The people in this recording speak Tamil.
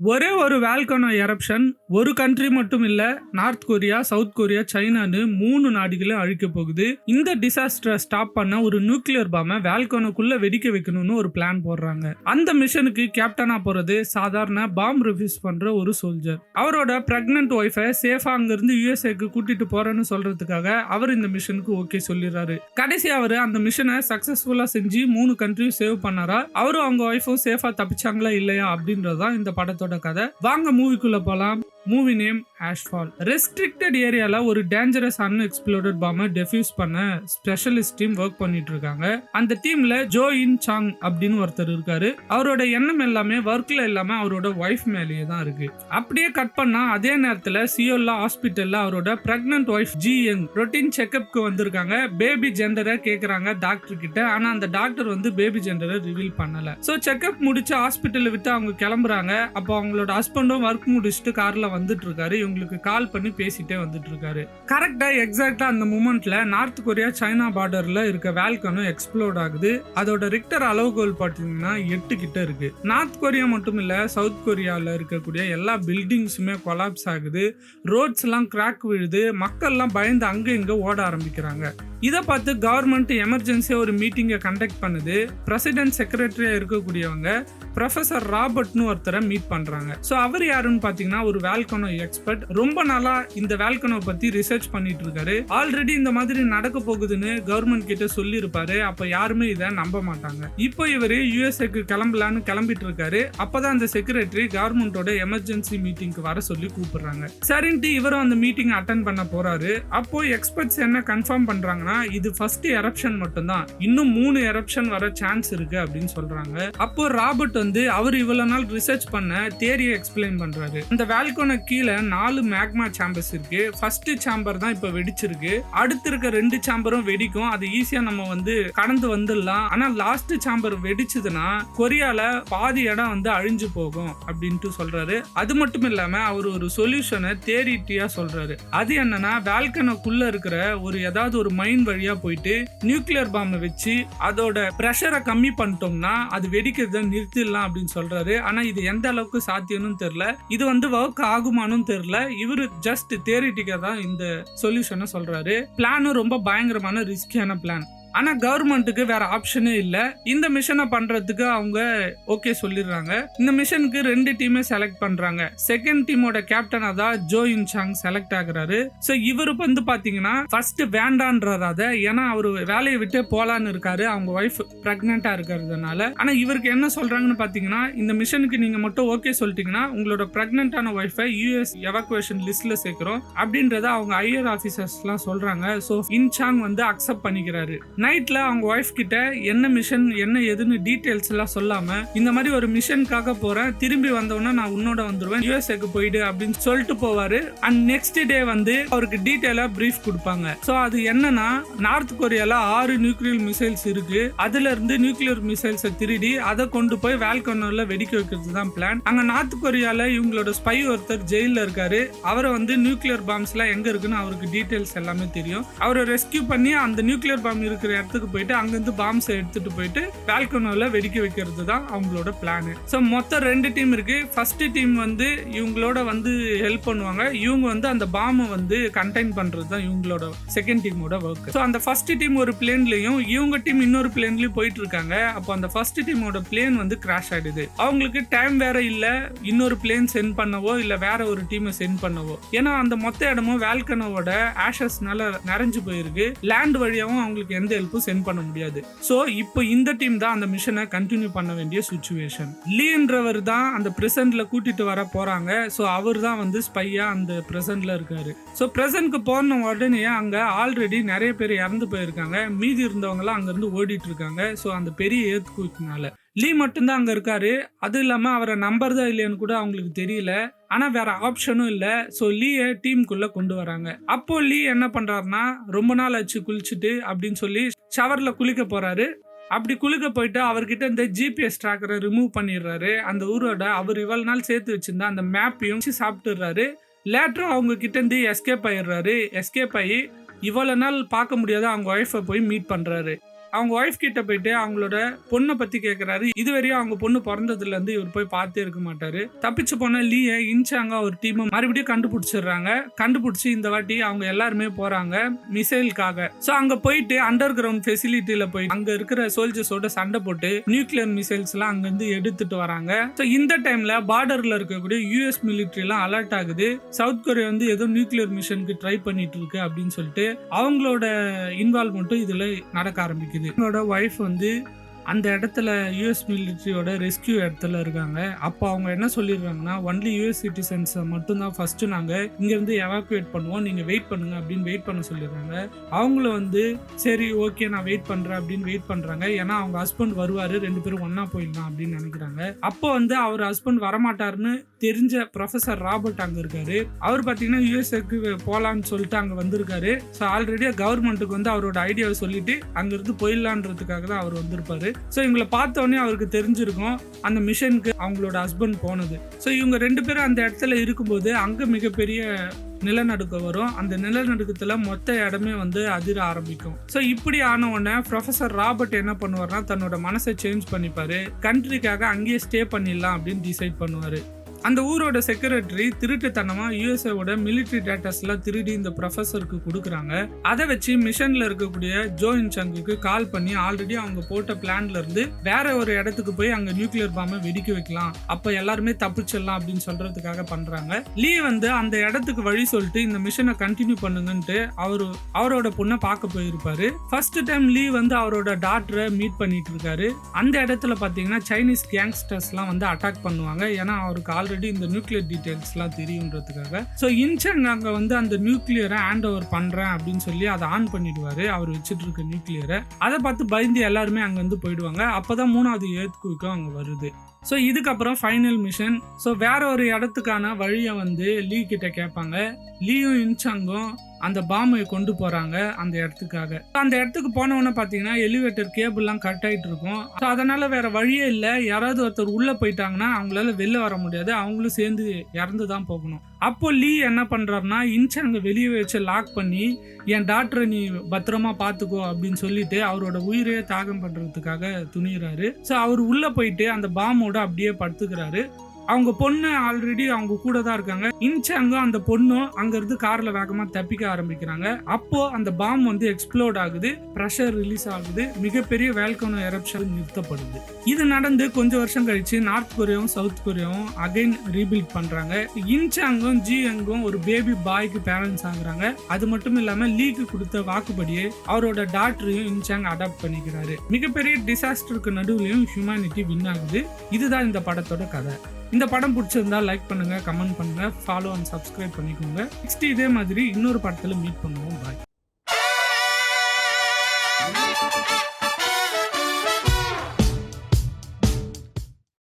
ஒரே ஒரு வால்கனோ எரப்ஷன் ஒரு கண்ட்ரி மட்டும் இல்ல, நார்த் கொரியா, சவுத் கொரியா, சைனான்னு 3 நாடுகளையும் அழிக்க போகுது. இந்த டிசாஸ்டரை ஸ்டாப் பண்ண ஒரு நியூக்ளியர் பாம்பை வால்கனோக்குள்ள வெடிக்க வைக்கணும்னு ஒரு பிளான் போடுறாங்க. அந்த மிஷனுக்கு கேப்டனா போறது சாதாரண பாம் ரிஃப்யூஸ் பண்ற ஒரு சோல்ஜர். அவரோட பிரெக்னன்ட் ஒய்ஃபை சேஃபா அங்கிருந்து யுஎஸ்ஏக்கு கூட்டிட்டு போறேன்னு சொல்றதுக்காக அவர் இந்த மிஷனுக்கு ஓகே சொல்லிடுறாரு. கடைசி அவர் அந்த மிஷனை சக்சஸ்ஃபுல்லா செஞ்சு 3 கண்ட்ரியும் சேவ் பண்ணாரா, அவரும் அவங்க ஒய்ஃபும் சேஃபா தப்பிச்சாங்களா இல்லையா அப்படின்றதுதான் இந்த படத்தோட கதை. வாங்க மூவிக்குள்ள போலாம். Movie name ஆஷ்ஃபால். ரெஸ்ட்ரிக்டட் ஏரியால ஒரு டேஞ்சரஸ் அன்எக்ஸ்ப்ளோர்ட் பாம்பை டெஃப்யூஸ் பண்ண ஸ்பெஷலிஸ்ட் டீம் ஒர்க் பண்ணிட்டு இருக்காங்க. அந்த டீம்ல ஜோ இன் சாங் அப்படின்னு ஒருத்தர் இருக்காரு. அவரோட எண்ணம் எல்லாமே ஒர்க்ல இல்லாம அவரோட ஒய்ஃப் மேலேயே தான் இருக்கு. அப்படியே கட் பண்ணா அதே நேரத்துல சியோலா ஹாஸ்பிட்டல்ல அவரோட pregnant wife Ji Young routine செக்அப்க்கு வந்திருக்காங்க. பேபி ஜெண்டரை கேக்குறாங்க டாக்டர் கிட்ட. ஆனா அந்த டாக்டர் வந்து பேபி ஜெண்டரை ரிவீல் பண்ணல. சோ செக்அப் முடிச்சு ஹாஸ்பிட்டல் விட்டு அவங்க கிளம்புறாங்க. அப்போ அவங்களோட ஹஸ்பண்டும் ஒர்க் முடிச்சுட்டு கார்ல வந்துட்டு இருக்காரு. இவங்களுக்கு கால் பண்ணி பேசிட்டே வந்துட்டு இருக்காரு. கரெக்டா எக்ஸாக்டா அந்த மூமெண்ட்ல நார்த் கொரியா சைனா பார்டர்ல இருக்க வால்கனோ எக்ஸ்ப்ளோட் ஆகுது. அதோட ரிக்டர் அளவுகோல் பாத்தீங்கன்னா 8 கிட்ட இருக்கு. நார்த் கொரியா மட்டும் இல்ல, சவுத் கொரியால இருக்கக்கூடிய எல்லா பில்டிங்ஸுமே கொலாப்ஸ் ஆகுது. ரோட்ஸ் எல்லாம் கிராக் விழுது. மக்கள் எல்லாம் பயந்து அங்க இங்க ஓட ஆரம்பிக்கிறாங்க. இதை பார்த்து கவர்மெண்ட் எமர்ஜென்சியா ஒரு மீட்டிங்கை கண்டக்ட் பண்ணுது. பிரசிடென்ட் செக்ரட்டரியா இருக்கக்கூடியவங்க ப்ரொஃபசர் ராபர்ட்னு ஒருத்தரை மீட் பண்றாங்க. ஸோ அவர் யாருன்னு பாத்தீங்கன்னா ஒரு வால்கனோ எக்ஸ்பர்ட். ரொம்ப நாளா இந்த வால்கனோ பத்தி ரிசர்ச் பண்ணிட்டு இருக்காரு. ஆல்ரெடி இந்த மாதிரி நடக்க போகுதுன்னு கவர்மெண்ட் கிட்ட சொல்லி இருப்பாரு. அப்ப யாருமே இதை நம்ப மாட்டாங்க. இப்போ இவரு யுஎஸ்ஏக்கு கிளம்பலான்னு கிளம்பிட்டு இருக்காரு. அப்பதான் அந்த செக்ரட்டரி கவர்மெண்டோட எமர்ஜென்சி மீட்டிங்க்கு வர சொல்லி கூப்பிடுறாங்க. சரின்ட்டு இவரும் அந்த மீட்டிங் அட்டென்ட் பண்ண போறாரு. அப்போ எக்ஸ்பர்ட்ஸ் என்ன கன்ஃபார்ம் பண்றாங்க, இது ஃபர்ஸ்ட் எரப்ஷன் மட்டும்தான், இன்னும் 3 எரப்ஷன் வர சான்ஸ் இருக்கு அப்படின்னு சொல்றாங்க. அப்போ ராபர்ட் வந்து அவர் இவ்வளவு நாள் ரிசர்ச் பண்ண தியரியை எக்ஸ்பிளைன் பண்றாரு. அந்த வால்கனோ கீழே 4 மேக்மா சேம்பர்ஸ் இருக்கு. ஃபர்ஸ்ட் சேம்பர் தான் இப்ப வெடிச்சிருக்கு. அடுத்து இருக்க 2 சேம்பரும் வெடிக்கும். அது ஈஸியா நம்ம வந்து கடந்து வந்துடலாம். ஆனா லாஸ்ட் சேம்பர் வெடிச்சதுன்னா கொரியால பாதி இடம் வந்து அழிஞ்சு போகும் அப்படின்ட்டு சொல்றாரு. அது மட்டும் இல்லாம அவர் ஒரு சொல்யூஷனை தியரிட்டியா சொல்றாரு. அது என்னன்னா வால்கனோக்குள்ள இருக்கிற ஏதாவது ஒரு மைண்ட் வழியா போயிட்டு நியூக்ளியர் பாம்பை வச்சு அதோட பிரஷரை கம்மி பண்ணிட்டோம்னா அது வெடிக்கிறத நிறுத்திடலாம் அப்படின்னு சொல்றாரு. ஆனா இது எந்த அளவுக்கு சாத்தியம்னு தெரியல. இது வந்து ஒர்க் ஆகுமானும் தெரியல. இவரு ஜஸ்ட் தியரிட்டிக்கா தான் இந்த சொல்யூஷனை சொல்றாரு. பிளானும் ரொம்ப பயங்கரமான ரிஸ்கியான பிளான். ஆனா கவர்மெண்ட்டுக்கு வேற ஆப்ஷனே இல்ல. இந்த மிஷனை பண்றதுக்கு அவங்க ஓகே சொல்லிடுறாங்க. இந்த மிஷனுக்கு 2 டீமே செலக்ட் பண்றாங்க. செகண்ட் டீமோட கேப்டனா தான் ஜோ இன் சாங் செலக்ட் ஆகுறாரு. சோ இவரு வந்து பாத்தீங்கன்னா ஃபர்ஸ்ட் வேண்டான்றாத, ஏன்னா அவரு வேலையை விட்டு போலான்னு இருக்காரு. அவங்க ஒய்ஃப் பிரெக்னெண்டா இருக்கிறதுனால. ஆனா இவருக்கு என்ன சொல்றாங்கன்னு பாத்தீங்கன்னா, இந்த மிஷனுக்கு நீங்க மட்டும் ஓகே சொல்லிட்டீங்கன்னா உங்களோட பிரெக்னென்டான ஒய்ஃபை யூஎஸ் எவாக்குவேஷன் லிஸ்ட்ல சேர்க்கிறோம் அப்படின்றத அவங்க ஹையர் ஆபீசர்ஸ் எல்லாம் சொல்றாங்க. சோ இன் சாங் வந்து அக்செப்ட் பண்ணிக்கிறாரு. நைட்ல அவங்க ஒய்ஃப் கிட்ட என்ன மிஷன் என்ன எதுன்னு டீடைல்ஸ் எல்லாம் சொல்லாம, இந்த மாதிரி ஒரு மிஷனுக்காக போறேன், திரும்பி வந்தவொடனே நான் உன்னோட வந்துருவேன், யுஎஸ்ஏக்கு போயிடு அப்படின்னு சொல்லிட்டு போவாரு. அண்ட் நெக்ஸ்ட் டே வந்து அவருக்கு டீடைலா பிரீஃப் கொடுப்பாங்க. சோ அது என்னன்னா, நார்த் கொரியால 6 நியூக்ளியர் மிசைல்ஸ் இருக்கு. அதுல இருந்து நியூக்ளியர் மிசைல்ஸை திருடி அதை கொண்டு போய் வால்கனோல வெடிக்க வைக்கிறது தான் பிளான். அங்க நார்த் கொரியால இவங்களோட ஸ்பை ஒருத்தர் ஜெயில இருக்காரு. அவரை வந்து நியூக்ளியர் பாம்ஸ் எல்லாம் எங்க இருக்குன்னு அவருக்கு டீடைல்ஸ் எல்லாமே தெரியும். அவரை ரெஸ்கியூ பண்ணி அந்த நியூக்ளியர் பாம் இருக்கிற இடத்துக்கு போயிட்டு அங்கிருந்து பாம்ஸ் எடுத்துட்டு போயிட்டு வால்கனோல வெடிக்க வைக்கிறது தான் அவங்களோட பிளான். சோ மொத்தம் 2 டீம் இருக்கு. ஃபர்ஸ்ட் டீம் வந்து இவங்களோட வந்து ஹெல்ப் பண்ணுவாங்க. இவங்க வந்து அந்த பாம்பை வந்து கண்டெயின் பண்றது தான் இவங்களோட செகண்ட் டீமோட ஒர்க். சோ அந்த ஃபர்ஸ்ட் டீம் ஒரு பிளேன்லயும் இவங்க டீம் இன்னொரு பிளேன்லயும் போயிட்டு இருக்காங்க. அப்போ அந்த ஃபர்ஸ்ட் டீமோட பிளேன் வந்து கிராஷ் ஆயிடுது. அவங்களுக்கு டைம் வேற இல்ல இன்னொரு பிளேன் சென்ட் பண்ணவோ இல்ல வேற ஒரு டீமை சென்ட் பண்ணவோ. ஏன்னா அந்த மொத்த இடமும் வால்கனோவோட ஆஷஸ்னால நிறைஞ்சு போயிருக்கு. லேண்ட் வழியாவும் அவங்களுக்கு எந்த ஹெல்ப்பும் சென்ட் பண்ண முடியாது. சோ இப்போ இந்த டீம் தான் அந்த மிஷனை கண்டினியூ பண்ண வேண்டிய சிச்சுவேஷன். லீன்றவர் தான் அந்த பிரசன்ட்ல கூட்டிட்டு வர போறாங்க. சோ அவர் தான் வந்து ஸ்பையா அந்த பிரசன்ட்ல இருக்காரு. சோ பிரசன்ட்க்கு போன உடனே அங்க ஆல்ரெடி நிறைய பேர் இறந்து போயிருக்காங்க. மீதி இருந்தவங்க எல்லாம் அங்க இருந்து ஓடிட்டு இருக்காங்க. சோ அந்த பெரிய ஏர்த்குவேக்னால லீ மட்டும்தான் அங்க இருக்காரு. அது இல்லாம அவரை நம்பர்தா இல்லையான்னு கூட அவங்களுக்கு தெரியல. ஆனா வேற ஆப்ஷனும் இல்ல. சோ லீயை டீமுக்குள்ள கொண்டு வராங்க. அப்போ லீ என்ன பண்றாருன்னா, ரொம்ப நாள் ஆச்சு குளிச்சுட்டு அப்படின்னு சொல்லி ஷவர்ல குளிக்க போறாரு. அப்படி குளிக்க போயிட்டு அவர்கிட்ட இந்த ஜிபிஎஸ் ட்ராக்கரை ரிமூவ் பண்ணிடுறாரு. அந்த ஊரோட அவர் இவ்வளவு நாள் சேர்த்து வச்சிருந்தா அந்த மேப்பையும் சாப்பிட்டுறாரு. லேட்டர் அவங்க கிட்ட இருந்து எஸ்கேப் ஆயிடுறாரு. எஸ்கேப் ஆகி இவ்வளவு நாள் பார்க்க முடியாத அவங்க ஒய்ஃபை போய் மீட் பண்றாரு. அவங்க ஒய்ஃப் கிட்ட போயிட்டு அவங்களோட பொண்ணை பத்தி கேட்கிறாரு. இதுவரையும் அவங்க பொண்ணு பிறந்ததுல இருந்து இவர் போய் பார்த்தே இருக்க மாட்டாரு. தப்பிச்சு போன லீயை இன்சாங்க ஒரு டீம் மறுபடியும் கண்டுபிடிச்சிடுறாங்க. கண்டுபிடிச்சு இந்த வாட்டி அவங்க எல்லாருமே போறாங்க மிசைலுக்காக. சோ அங்க போயிட்டு அண்டர் கிரவுண்ட் ஃபெசிலிட்டியில போய் அங்க இருக்கிற சோல்ஜர்ஸோட சண்டை போட்டு நியூக்ளியர் மிசைல்ஸ் எல்லாம் அங்க இருந்து எடுத்துட்டு வராங்க. சோ இந்த டைம்ல பார்டர்ல இருக்கக்கூடிய யூஎஸ் மிலிட்டரி எல்லாம் அலர்ட் ஆகுது. சவுத் கொரியா வந்து ஏதோ நியூக்ளியர் மிஷனுக்கு ட்ரை பண்ணிட்டு இருக்கு அப்படின்னு சொல்லிட்டு அவங்களோட இன்வால்வ்மெண்ட்டும் இதுல நடக்க ஆரம்பிக்குது. அவங்களோட ஒய்ஃப் வந்து அந்த இடத்துல யூஎஸ் மிலிட்ரியோட ரெஸ்கியூ இடத்துல இருக்காங்க. அப்போ அவங்க என்ன சொல்லிடுறாங்கன்னா, ஒன்லி யூஎஸ் சிட்டிசன்ஸை மட்டும்தான் ஃபர்ஸ்ட் நாங்கள் இங்கேருந்து எவாக்குவேட் பண்ணுவோம், நீங்கள் வெயிட் பண்ணுங்க அப்படின்னு வெயிட் பண்ண சொல்லிடுறாங்க. அவங்களும் வந்து சரி ஓகே நான் வெயிட் பண்ணுறேன் அப்படின்னு வெயிட் பண்ணுறாங்க. ஏன்னா அவங்க ஹஸ்பண்ட் வருவார், 2 பேரும் ஒன்றா போயிடலாம் அப்படின்னு நினைக்கிறாங்க. அப்போ வந்து அவர் ஹஸ்பண்ட் வரமாட்டாருன்னு தெரிஞ்ச ப்ரொஃபஸர் ராபர்ட் அங்கே இருக்காரு. அவர் பார்த்தீங்கன்னா யூஎஸ்ஏக்கு போகலான்னு சொல்லிட்டு அங்கே வந்திருக்காரு. ஸோ ஆல்ரெடி கவர்மெண்ட்டுக்கு வந்து அவரோட ஐடியாவை சொல்லிட்டு அங்கிருந்து போயிடலான்றதுக்காக தான் அவர் வந்திருப்பாரு. ஸோ இவங்களை பார்த்தோன்னே அவருக்கு தெரிஞ்சிருக்கும் அந்த மிஷனுக்கு அவங்களோட ஹஸ்பண்ட் போனது. ஸோ இவங்க 2 பேரும் அந்த இடத்துல இருக்கும்போது அங்கே மிகப்பெரிய நிலநடுக்கம் வரும். அந்த நிலநடுக்கத்துல மொத்த இடமே வந்து அதிர ஆரம்பிக்கும். ஸோ இப்படி ஆன உடனே ப்ரொஃபஸர் ராபர்ட் என்ன பண்ணுவார்னா தன்னோட மனசை சேஞ்ச் பண்ணிப்பாரு. கண்ட்ரிக்காக அங்கேயே ஸ்டே பண்ணிடலாம் அப்படின்னு டிசைட் பண்ணுவாரு. அந்த ஊரோட செக்ரட்டரி திருட்டுத்தனமா யூஎஸ்ஏவோட மிலிட்டரி டேட்டாஸ் எல்லாம் திருடி இந்த ப்ரொஃபஸருக்கு கொடுக்குறாங்க. அதை வச்சு மிஷன்ல இருக்கக்கூடிய ஜோ இன்சாங்குக்கு கால் பண்ணி ஆல்ரெடி அவங்க போட்ட பிளான்ல இருந்து வேற ஒரு இடத்துக்கு போய் அங்க நியூக்ளியர் பாம்பை வெடிக்க வைக்கலாம், அப்ப எல்லாருமே தப்பிச்சிடலாம் அப்படின்னு சொல்றதுக்காக பண்றாங்க. லீ வந்து அந்த இடத்துக்கு வழி சொல்லிட்டு இந்த மிஷனை கண்டினியூ பண்ணுங்கன்ட்டு அவரோட பொண்ணை பார்க்க போயிருப்பாரு. ஃபர்ஸ்ட் டைம் லீ வந்து அவரோட டாக்டரை மீட் பண்ணிட்டு இருக்காரு. அந்த இடத்துல பாத்தீங்கன்னா சைனீஸ் கேங்ஸ்டர்ஸ் எல்லாம் வந்து அட்டாக் பண்ணுவாங்க. ஏன்னா அவருக்கு ஆல்ரெடி இந்த நியூக்ளியர் டீடைல்ஸ் எல்லாம் தெரியுன்றதுக்காக. ஸோ இன்சாங் அங்க வந்து அந்த நியூக்ளியரை ஹேண்ட் ஓவர் பண்றேன் அப்படின்னு சொல்லி அதை ஆன் பண்ணிடுவாரு. அவர் வச்சுட்டு இருக்க நியூக்ளியரை அதை பார்த்து பயந்து எல்லாருமே அங்க வந்து போயிடுவாங்க. அப்பதான் 3வது எர்த்குவேக்கும் அங்க வருது. ஸோ இதுக்கப்புறம் ஃபைனல் மிஷன். ஸோ வேற ஒரு இடத்துக்கான வழியை வந்து லீ கிட்ட கேட்பாங்க. லீயும் இன்சாங்கும் அந்த பாம்பை கொண்டு போறாங்க அந்த இடத்துக்காக. அந்த இடத்துக்கு போனவொன்னே பாத்தீங்கன்னா எலிவேட்டர் கேபிள்லாம் கட் ஆயிட்டு இருக்கும். ஸோ அதனால வேற வழியே இல்லை. யாராவது ஒருத்தர் உள்ள போயிட்டாங்கன்னா அவங்களால வெளில வர முடியாது, அவங்களும் சேர்ந்து இறந்துதான் போகணும். அப்போ லீ என்ன பண்றாருன்னா இன்சாங்க வெளியே வச்சு லாக் பண்ணி என் டாக்டரை நீ பத்திரமா பாத்துக்கோ அப்படின்னு சொல்லிட்டு அவரோட உயிரையே தியாகம் பண்றதுக்காக துணிகிறாரு. ஸோ அவர் உள்ள போயிட்டு அந்த பாம்போட அப்படியே படுத்துக்கிறாரு. அவங்க பொண்ணு ஆல்ரெடி அவங்க கூட தான் இருக்காங்க. இன்சாங்கும் அந்த பொண்ணும் அங்க இருந்து கார்ல வேகமா தப்பிக்க ஆரம்பிக்கிறாங்க. அப்போ அந்த பாம் வந்து எக்ஸ்ப்ளோட் ஆகுது, பிரஷர் ரிலீஸ் ஆகுது, மிகப்பெரிய வால்கனோ எரப்ஷன் நிறுத்தப்படுது. இது நடந்து கொஞ்சம் வருஷம் கழிச்சு நார்த் கொரியாவும் சவுத் கொரியாவும் அகைன் ரீபில்ட் பண்றாங்க. இன்சாங்கும் ஜியங்கும் ஒரு பேபி பாய்க்கு பேரண்ட்ஸ் ஆகுறாங்க. அது மட்டும் இல்லாம லீக்கு கொடுத்த வாக்குப்படியே அவரோட டாக்டரையும் இன்சாங் அடாப்ட் பண்ணிக்கிறாரு. மிகப்பெரிய டிசாஸ்டருக்கு நடுவுலையும் ஹியூமனிட்டி வின் ஆகுது. இதுதான் இந்த படத்தோட கதை. இந்த படம் பிடிச்சிருந்தா லைக் பண்ணுங்க, கமெண்ட் பண்ணுங்க, ஃபாலோ அண்ட் சப்ஸ்கிரைப் பண்ணிக்கோங்க. நெக்ஸ்ட் இதே மாதிரி இன்னொரு படத்துல மீட் பண்ணுவோம். பாய்.